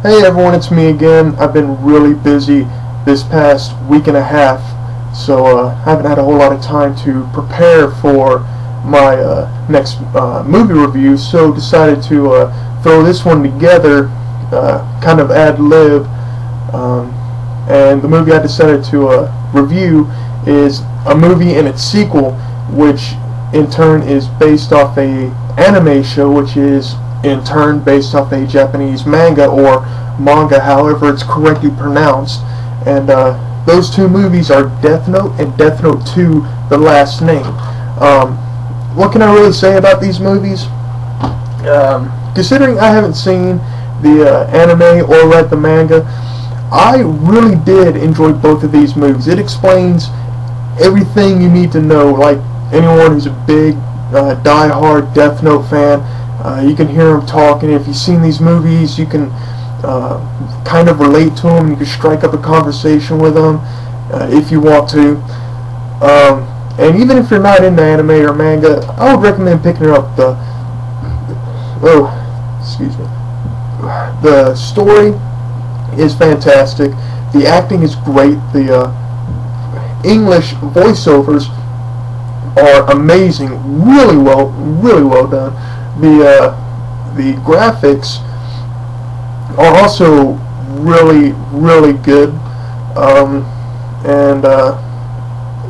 Hey everyone, it's me again. I've been really busy this past week and a half, so I haven't had a whole lot of time to prepare for my next movie review, so decided to throw this one together, kind of ad lib, and the movie I decided to review is a movie and its sequel, which in turn is based off a anime show, which is in turn based off a Japanese manga or manga, however it's correctly pronounced. And those two movies are Death Note and Death Note 2: The Last Name. What can I really say about these movies? Considering I haven't seen the anime or read the manga, I really did enjoy both of these movies. It explains everything you need to know. Like anyone who's a big die-hard Death Note fan, you can hear them talking. If you've seen these movies, you can kind of relate to them. You can strike up a conversation with them if you want to. And even if you're not into anime or manga, I would recommend picking up the story is fantastic. The acting is great. The English voiceovers are amazing. Really well done. The graphics are also really good, and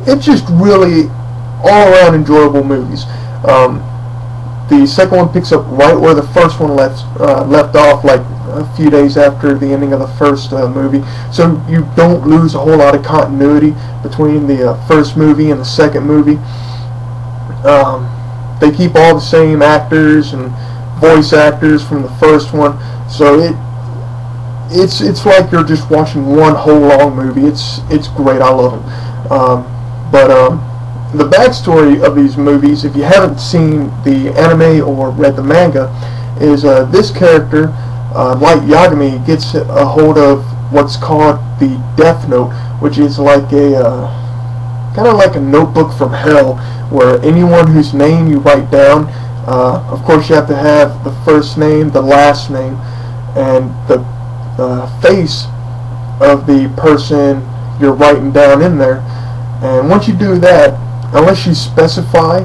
it's just really all around enjoyable movies. The second one picks up right where the first one left off, like a few days after the ending of the first movie, so you don't lose a whole lot of continuity between the first movie and the second movie. They keep all the same actors and voice actors from the first one, so it's like you're just watching one whole long movie. It's great. I love them. But the backstory of these movies, if you haven't seen the anime or read the manga, is this character, Light Yagami, gets a hold of what's called the Death Note, which is like a kind of like a notebook from hell, where anyone whose name you write down, of course you have to have the first name, the last name, and the face of the person you're writing down in there. And once you do that, unless you specify,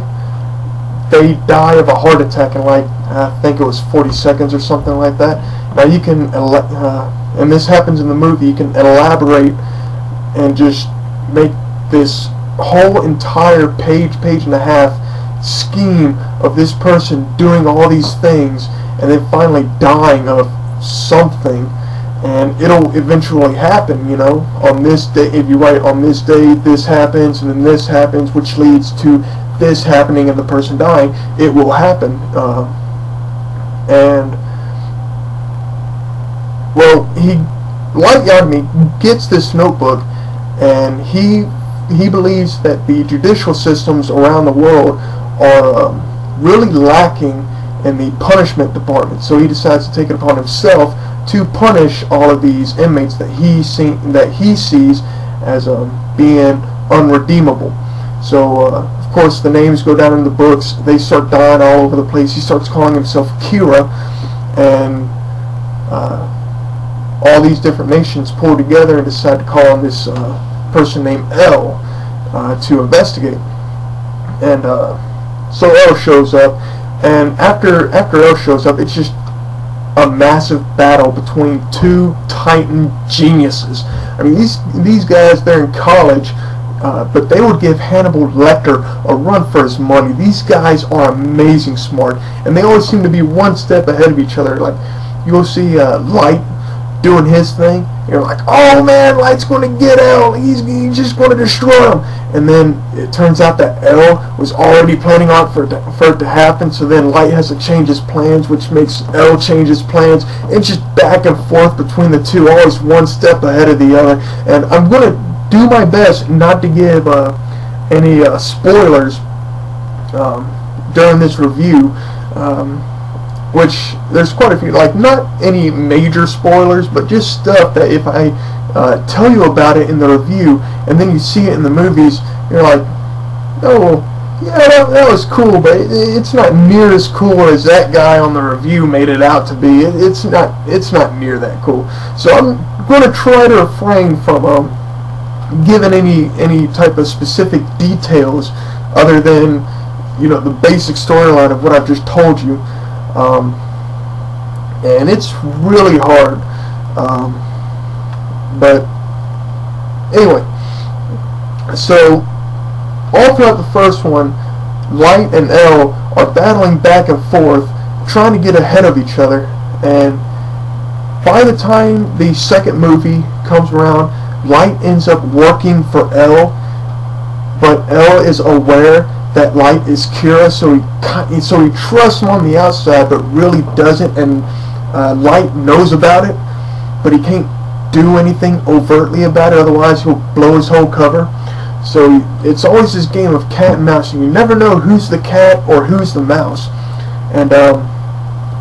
they die of a heart attack in like, I think it was 40 seconds or something like that. Now you can, and this happens in the movie, you can elaborate and just make this whole entire page and a half scheme of this person doing all these things and then finally dying of something, and it'll eventually happen, you know, on this day. If you write on this day this happens and then this happens, which leads to this happening and the person dying, it will happen. And well, Light Yagami gets this notebook, and he believes that the judicial systems around the world are really lacking in the punishment department. So he decides to take it upon himself to punish all of these inmates that he sees as being unredeemable. So of course the names go down in the books. They start dying all over the place. He starts calling himself Kira, and all these different nations pull together and decide to call on this person named L to investigate. And so L shows up, and after L shows up, it's just a massive battle between two Titan geniuses. I mean, these guys, they're in college, but they would give Hannibal Lecter a run for his money. These guys are amazing smart, and they always seem to be one step ahead of each other. Like, you'll see Light doing his thing, you're like, oh man, Light's going to get L, he's just going to destroy him. And then it turns out that L was already planning on for it to happen, so then Light has to change his plans, which makes L change his plans. It's just back and forth between the two, always one step ahead of the other. And I'm going to do my best not to give any spoilers during this review, which there's quite a few, like not any major spoilers, but just stuff that if I tell you about it in the review and then you see it in the movies, you're like, oh, yeah, that was cool, but it's not near as cool as that guy on the review made it out to be. It's not near that cool. So I'm going to try to refrain from giving any type of specific details other than, you know, the basic storyline of what I've just told you. And it's really hard. But anyway, so all throughout the first one, Light and Elle are battling back and forth, trying to get ahead of each other. And by the time the second movie comes around, Light ends up working for Elle, but Elle is aware that Light is Kira, so he trusts him on the outside, but really doesn't. And Light knows about it, but he can't do anything overtly about it, otherwise he'll blow his whole cover. So it's always this game of cat and mouse, and you never know who's the cat or who's the mouse. And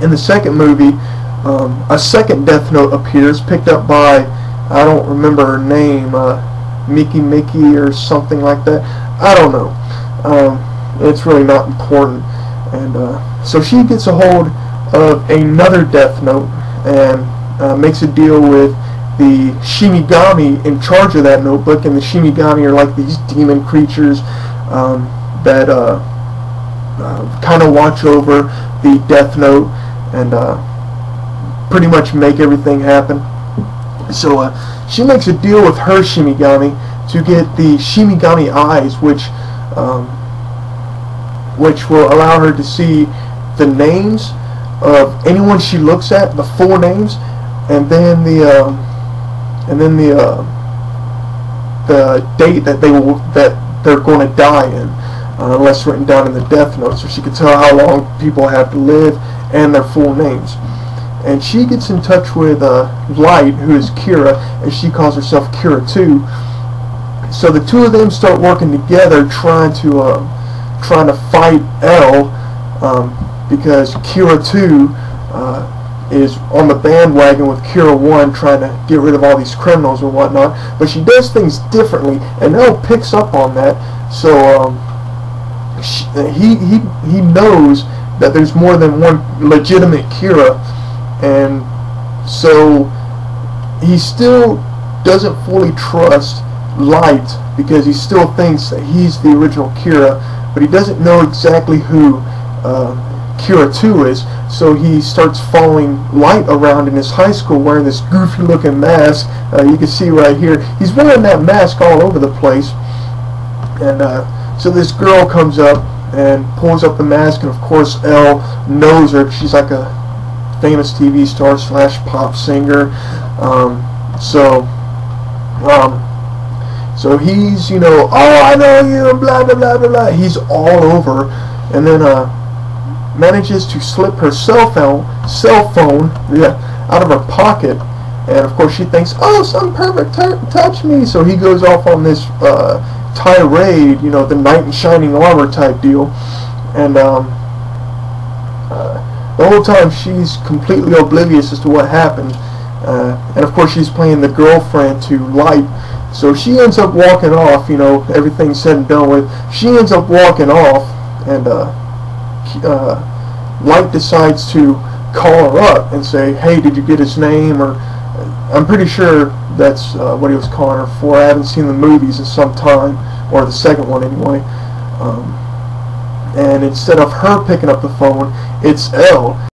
in the second movie, a second Death Note appears, picked up by, I don't remember her name, Mickey or something like that. I don't know. It's really not important. And so she gets a hold of another Death Note and makes a deal with the Shinigami in charge of that notebook. And the Shinigami are like these demon creatures that kind of watch over the Death Note and pretty much make everything happen. So she makes a deal with her Shinigami to get the Shinigami eyes, which will allow her to see the names of anyone she looks at, the full names, and then the date that they're going to die in, unless written down in the Death Note, so she can tell how long people have to live and their full names. And she gets in touch with Light, who is Kira, and she calls herself Kira 2. So the two of them start working together, trying to fight Elle, because Kira 2 is on the bandwagon with Kira 1, trying to get rid of all these criminals and whatnot. But she does things differently, and Elle picks up on that. So he knows that there's more than one legitimate Kira. And so he still doesn't fully trust Light, because he still thinks that he's the original Kira, but he doesn't know exactly who Kira 2 is. So he starts following Light around in his high school wearing this goofy looking mask. You can see right here, he's wearing that mask all over the place. And so this girl comes up and pulls up the mask, and of course Elle knows her. She's like a famous TV star / pop singer. So he's, you know, oh, I know you, blah blah blah blah blah. He's all over, and then manages to slip her cell phone out of her pocket. And of course she thinks, oh, some pervert touch me. So he goes off on this tirade, you know, the knight in shining armor type deal. And the whole time she's completely oblivious as to what happened. And of course she's playing the girlfriend to Light. So she ends up walking off, you know, everything's said and done with. She ends up walking off, and Light decides to call her up and say, hey, did you get his name? Or I'm pretty sure that's what he was calling her for. I haven't seen the movies in some time, or the second one anyway. And instead of her picking up the phone, it's Elle.